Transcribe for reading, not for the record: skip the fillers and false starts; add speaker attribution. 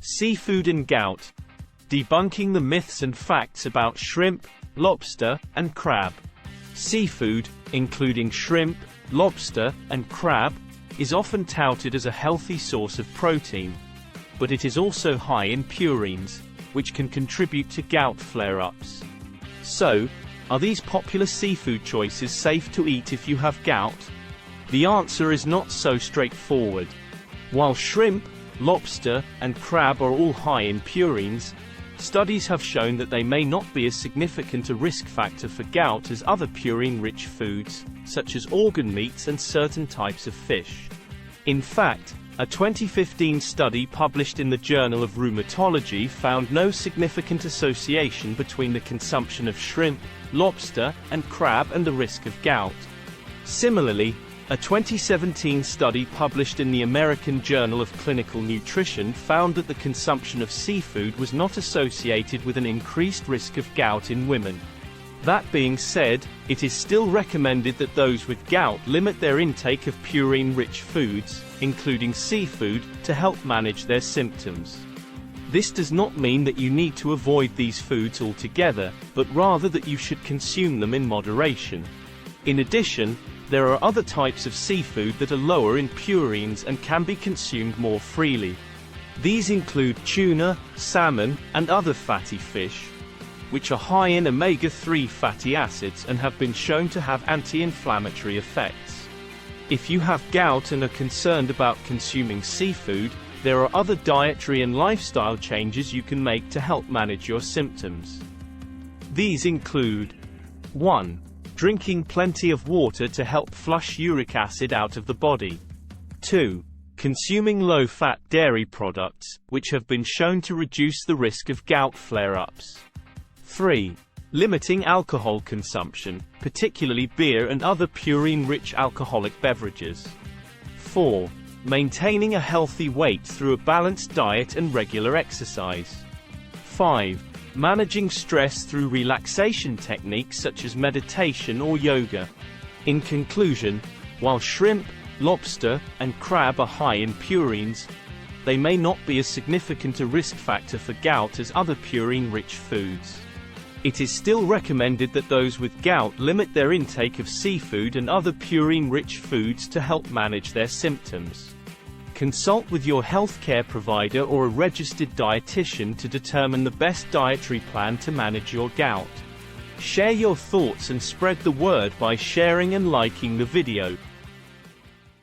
Speaker 1: Seafood and gout. Debunking the myths and facts about shrimp, lobster, and crab. Seafood, including shrimp, lobster, and crab, is often touted as a healthy source of protein. But it is also high in purines, which can contribute to gout flare-ups. So, are these popular seafood choices safe to eat if you have gout? The answer is not so straightforward. While shrimp, lobster, and crab are all high in purines, studies have shown that they may not be as significant a risk factor for gout as other purine-rich foods, such as organ meats and certain types of fish. In fact, a 2015 study published in the Journal of Rheumatology found no significant association between the consumption of shrimp, lobster, and crab and the risk of gout. Similarly, a 2017 study published in the American Journal of Clinical Nutrition found that the consumption of seafood was not associated with an increased risk of gout in women. That being said, it is still recommended that those with gout limit their intake of purine-rich foods, including seafood, to help manage their symptoms. This does not mean that you need to avoid these foods altogether, but rather that you should consume them in moderation. In addition, there are other types of seafood that are lower in purines and can be consumed more freely. These include tuna, salmon, and other fatty fish, which are high in omega-3 fatty acids and have been shown to have anti-inflammatory effects. If you have gout and are concerned about consuming seafood, there are other dietary and lifestyle changes you can make to help manage your symptoms. These include 1. Drinking plenty of water to help flush uric acid out of the body. 2. Consuming low-fat dairy products, which have been shown to reduce the risk of gout flare-ups. 3. Limiting alcohol consumption, particularly beer and other purine-rich alcoholic beverages. 4. Maintaining a healthy weight through a balanced diet and regular exercise. 5. Managing stress through relaxation techniques such as meditation or yoga. In conclusion, while shrimp, lobster, and crab are high in purines, they may not be as significant a risk factor for gout as other purine-rich foods. It is still recommended that those with gout limit their intake of seafood and other purine-rich foods to help manage their symptoms. Consult with your healthcare provider or a registered dietitian to determine the best dietary plan to manage your gout. Share your thoughts and spread the word by sharing and liking the video.